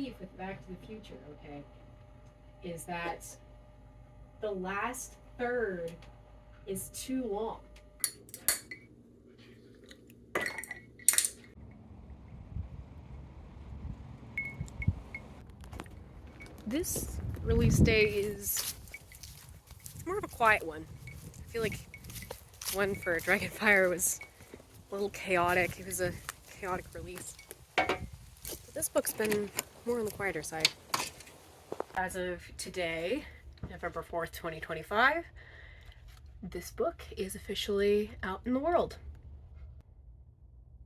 beef with Back to the Future, okay, is that the last third is too long. This release day is more of a quiet one. I feel like one for Dragonfire was a little chaotic. It was a chaotic release. But this book's been more on the quieter side. As of today, November 4th, 2025, this book is officially out in the world.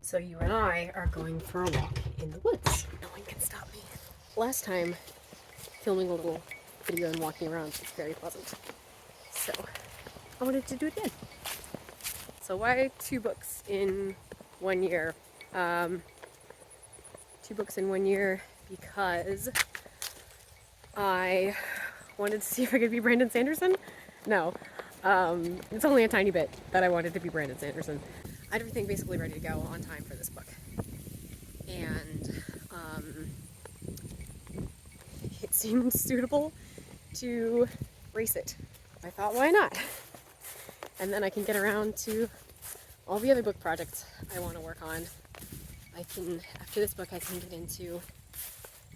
So you and I are going for a walk in the woods. No one can stop me. Last time, filming a little video and walking around was very pleasant. So I wanted to do it again. So why 2 books in 1 year? 2 books in 1 year because I wanted to see if I could be Brandon Sanderson. No, it's only a tiny bit that I wanted to be Brandon Sanderson. I had everything basically ready to go on time for this book. And it seemed suitable to race it. I thought, why not? And then I can get around to all the other book projects I want to work on. After this book, I can get into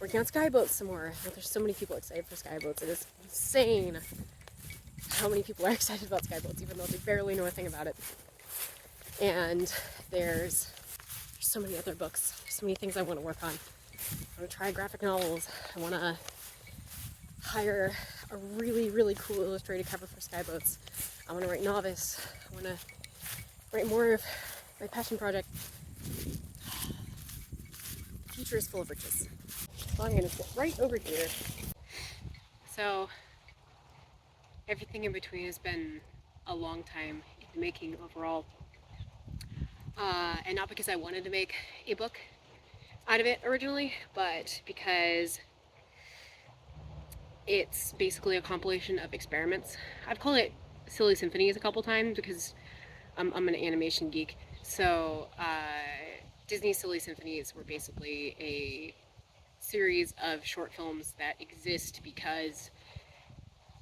working on Skyboats some more. There's so many people excited for Skyboats. It is insane how many people are excited about Skyboats, even though they barely know a thing about it. And there's so many other books. There's so many things I want to work on. I want to try graphic novels. I want to hire a really, really cool illustrated cover for Skyboats. I want to write novice. I want to write more of my passion project. The future is full of riches. So I'm going to sit right over here. So everything in between has been a long time in the making overall. And not because I wanted to make a book out of it originally, but because it's basically a compilation of experiments. I'd call it Silly Symphonies a couple times because I'm an animation geek. So Disney's Silly Symphonies were basically a series of short films that exist because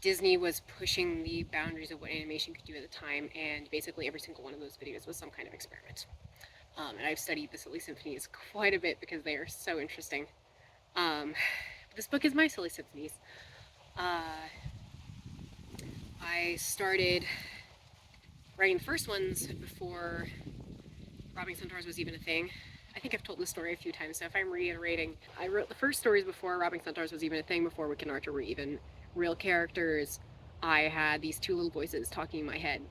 Disney was pushing the boundaries of what animation could do at the time, and basically every single one of those videos was some kind of experiment. And I've studied the Silly Symphonies quite a bit because they are so interesting. This book is my Silly Symphonies. I started writing the first ones before Robbing Centaurs was even a thing. I think I've told this story a few times, so if I'm reiterating, I wrote the first stories before Robbing Centaurs was even a thing, before Wick and Archer were even real characters. I had these 2 little voices talking in my head,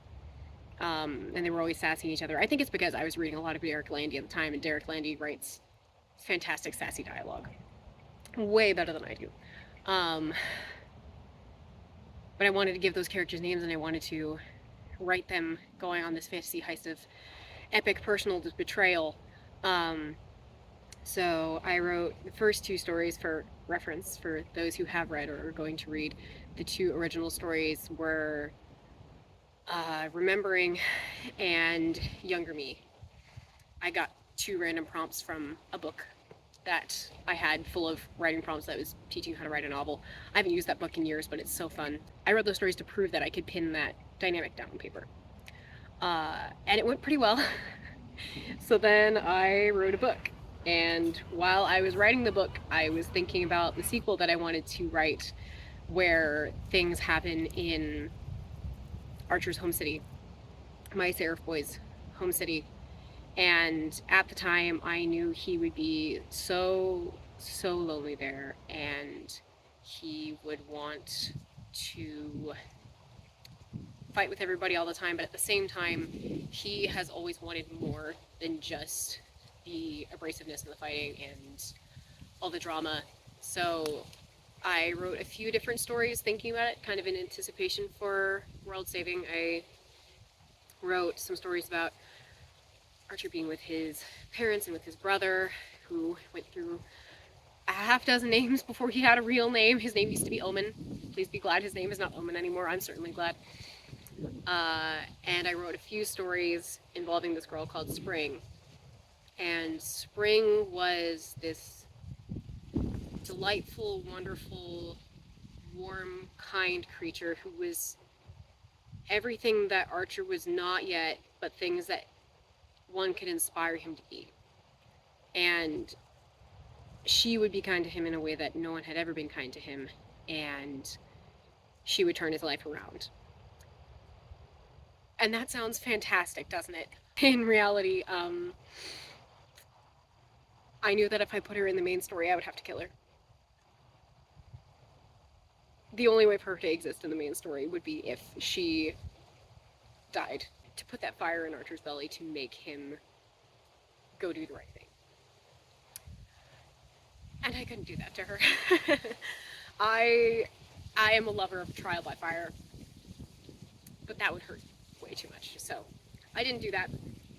and they were always sassing each other. I think it's because I was reading a lot of Derek Landy at the time, and Derek Landy writes fantastic sassy dialogue. Way better than I do. But I wanted to give those characters names, and I wanted to write them going on this fantasy heist of epic personal betrayal. So I wrote the first 2 stories for reference for those who have read or are going to read. The 2 original stories were Remembering and Younger Me. I got 2 random prompts from a book that I had full of writing prompts that was teaching how to write a novel. I haven't used that book in years, but it's so fun. I wrote those stories to prove that I could pin that dynamic down on paper. And it went pretty well. So then I wrote a book. And while I was writing the book, I was thinking about the sequel that I wanted to write, where things happen in Archer's home city, my Seraph boy's home city. And at the time, I knew he would be so lonely there, and he would want to fight with everybody all the time, but at the same time, he has always wanted more than just the abrasiveness and the fighting and all the drama. So I wrote a few different stories thinking about it, kind of in anticipation for world saving. I wrote some stories about Archer being with his parents and with his brother, who went through a half dozen names before he had a real name. His name used to be Omen. Please be glad his name is not Omen anymore. I'm certainly glad. And I wrote a few stories involving this girl called Spring. And Spring was this delightful, wonderful, warm, kind creature who was everything that Archer was not yet, but things that one could inspire him to be. And she would be kind to him in a way that no one had ever been kind to him, and she would turn his life around. And that sounds fantastic, doesn't it? In reality, I knew that if I put her in the main story, I would have to kill her. The only way for her to exist in the main story would be if she died. To put that fire in Archer's belly to make him go do the right thing. And I couldn't do that to her. I am a lover of trial by fire, but that would hurt way too much. So I didn't do that.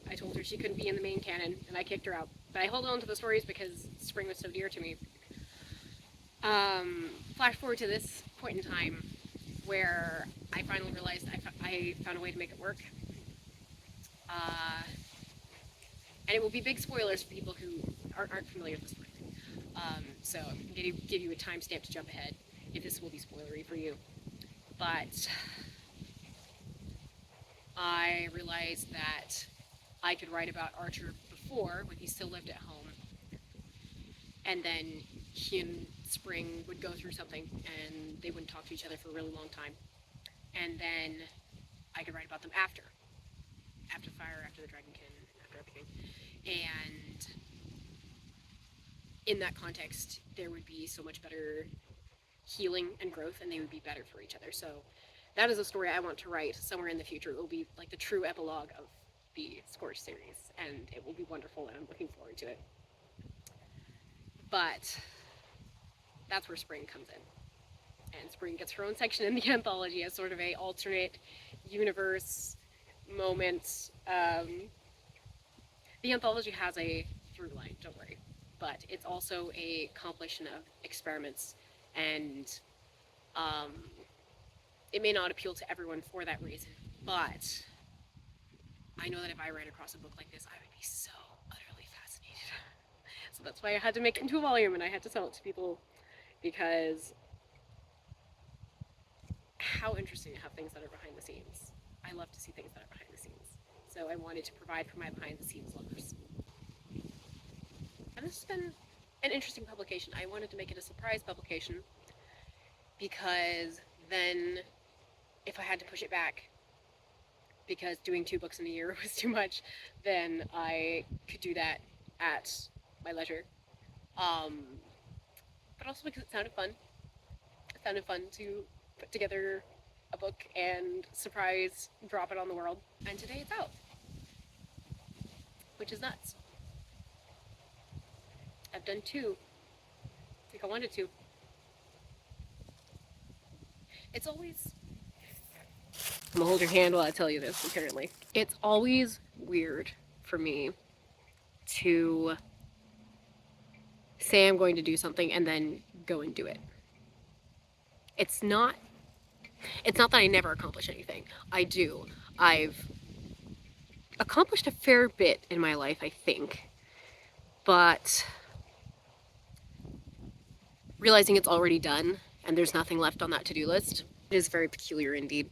I told her she couldn't be in the main canon, and I kicked her out. But I held on to the stories because Spring was so dear to me. Flash forward to this point in time where I finally realized I found a way to make it work. And it will be big spoilers for people who aren't familiar with the story. So I'm going to give you a timestamp to jump ahead if this will be spoilery for you. But I realized that I could write about Archer before, when he still lived at home, and then he and Spring would go through something and they wouldn't talk to each other for a really long time. And then I could write about them after Fire, after the Dragonkin, after everything. And in that context, there would be so much better healing and growth, and they would be better for each other. So that is a story I want to write somewhere in the future. It will be like the true epilogue of the Scorch series, and it will be wonderful, and I'm looking forward to it. But that's where Spring comes in. And Spring gets her own section in the anthology as sort of a alternate universe moment. The anthology has a through line, don't worry. But it's also a compilation of experiments, and it may not appeal to everyone for that reason, but I know that if I ran across a book like this, I would be so utterly fascinated. So that's why I had to make it into a volume, and I had to sell it to people, because how interesting to have things that are behind the scenes. I love to see things that are behind the scenes. So I wanted to provide for my behind the scenes lovers. And this has been an interesting publication. I wanted to make it a surprise publication, because then if I had to push it back, because doing 2 books in a year was too much, then I could do that at my leisure. But also because it sounded fun. It sounded fun to put together a book and surprise drop it on the world. And today it's out, which is nuts. I've done 2. I think I wanted to. It's always... I'm gonna hold your hand while I tell you this, apparently. It's always weird for me to say I'm going to do something and then go and do it. It's not that I never accomplish anything. I do. I've accomplished a fair bit in my life, I think. But realizing it's already done and there's nothing left on that to-do list is very peculiar indeed.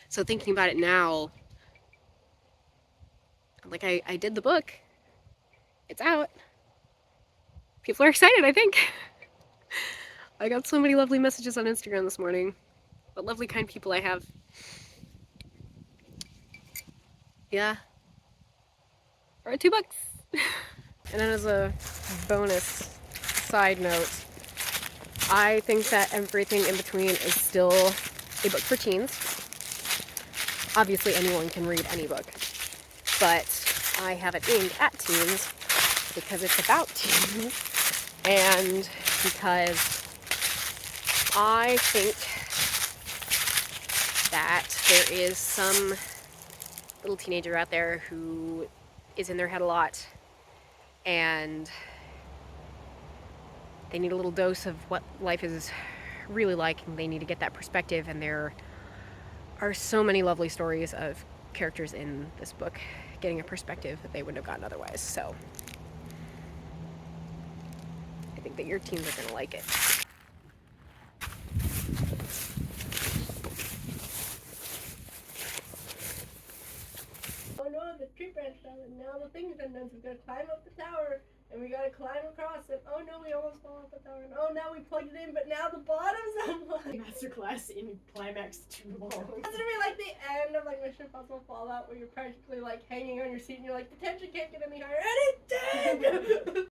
So thinking about it now, I'm like, I did the book. It's out. People are excited, I think. I got so many lovely messages on Instagram this morning. What lovely, kind people I have. Yeah. I read 2 books. And then as a bonus side note, I think that everything in between is still a book for teens. Obviously anyone can read any book, but I have it aimed at teens because it's about teens, and because I think that there is some little teenager out there who is in their head a lot, and they need a little dose of what life is really like, and they need to get that perspective. And there are so many lovely stories of characters in this book getting a perspective that they wouldn't have gotten otherwise. So think that your teams are gonna like it. Oh no, the tree branch fell, and now the thing's done, so we gotta climb up the tower, and we gotta climb across it. Oh no, we almost fell off the tower, and oh now we plugged it in, but now the bottom's unplugged. Masterclass in climax too long. That's gonna be like the end of like Mission Impossible Fallout, where you're practically like hanging on your seat, and you're like, the tension can't get any higher, and it did!